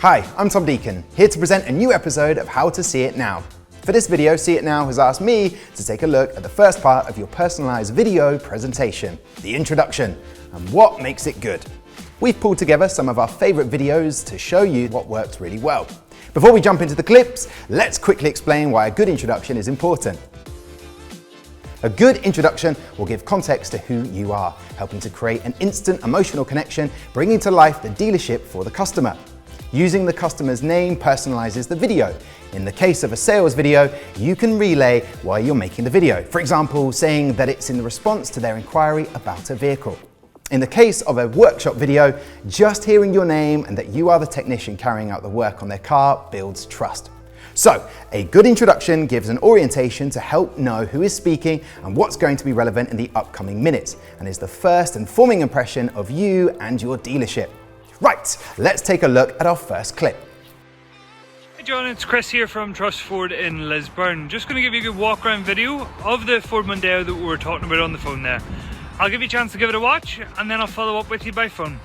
Hi, I'm Tom Deacon, here to present a new episode of How to See It Now. For this video, See It Now has asked me to take a look at the first part of your personalized video presentation, the introduction, and what makes it good. We've pulled together some of our favorite videos to show you what works really well. Before we jump into the clips, let's quickly explain why a good introduction is important. A good introduction will give context to who you are, helping to create an instant emotional connection, bringing to life the dealership for the customer. Using the customer's name personalizes the video. In the case of a sales video, you can relay why you're making the video. For example, saying that it's in response to their inquiry about a vehicle. In the case of a workshop video, just hearing your name and that you are the technician carrying out the work on their car builds trust. So, a good introduction gives an orientation to help know who is speaking and what's going to be relevant in the upcoming minutes, and is the first and forming impression of you and your dealership. Right, let's take a look at our first clip. Hey John, it's Chris here from Trust Ford in Lisburn. Just going to give you a good walk around video of the Ford Mondeo that we were talking about on the phone there. I'll give you a chance to give it a watch and then I'll follow up with you by phone.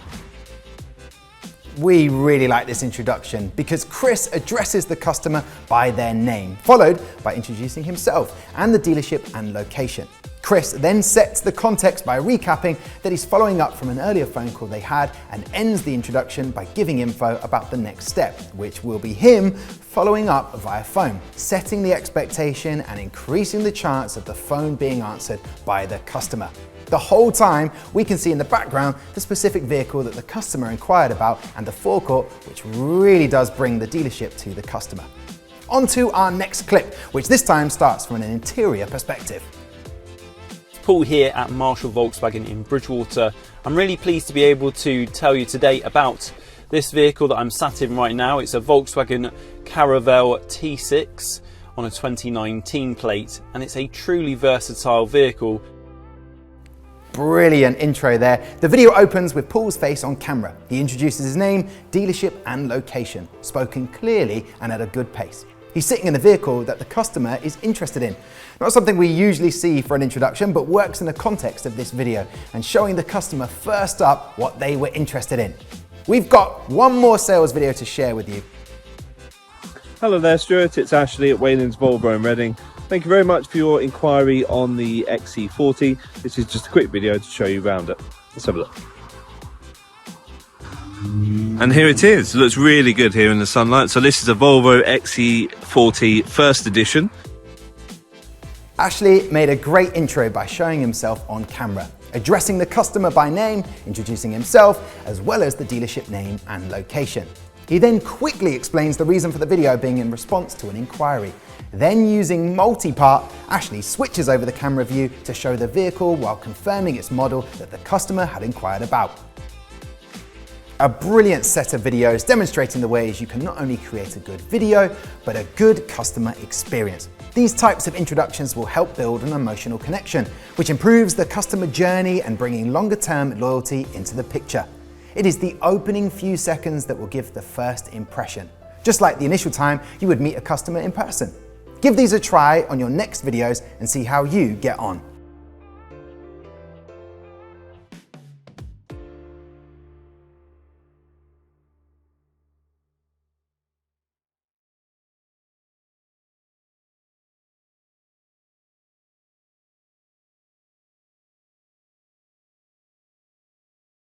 We really like this introduction because Chris addresses the customer by their name, followed by introducing himself and the dealership and location. Chris then sets the context by recapping that he's following up from an earlier phone call they had and ends the introduction by giving info about the next step, which will be him following up via phone, setting the expectation and increasing the chance of the phone being answered by the customer. The whole time, we can see in the background the specific vehicle that the customer inquired about and the forecourt, which really does bring the dealership to the customer. On to our next clip, which this time starts from an interior perspective. Paul here at Marshall Volkswagen in Bridgewater. I'm really pleased to be able to tell you today about this vehicle that I'm sat in right now. It's a Volkswagen Caravelle T6 on a 2019 plate, and it's a truly versatile vehicle. Brilliant intro there. The video opens with Paul's face on camera. He introduces his name, dealership and location, spoken clearly and at a good pace. He's sitting in the vehicle that the customer is interested in. Not something we usually see for an introduction, but works in the context of this video and showing the customer first up what they were interested in. We've got one more sales video to share with you. Hello there Stuart, it's Ashley at Wayland's Volvo in Reading. Thank you very much for your inquiry on the XC40. This is just a quick video to show you around it. Let's have a look. And here it is. It looks really good here in the sunlight. So this is a Volvo XC40 first edition. Ashley made a great intro by showing himself on camera, addressing the customer by name, introducing himself, as well as the dealership name and location. He then quickly explains the reason for the video being in response to an inquiry. Then, using multi-part, Ashley switches over the camera view to show the vehicle while confirming its model that the customer had inquired about. A brilliant set of videos demonstrating the ways you can not only create a good video, but a good customer experience. These types of introductions will help build an emotional connection, which improves the customer journey and bringing longer-term loyalty into the picture. It is the opening few seconds that will give the first impression, just like the initial time you would meet a customer in person. Give these a try on your next videos and see how you get on.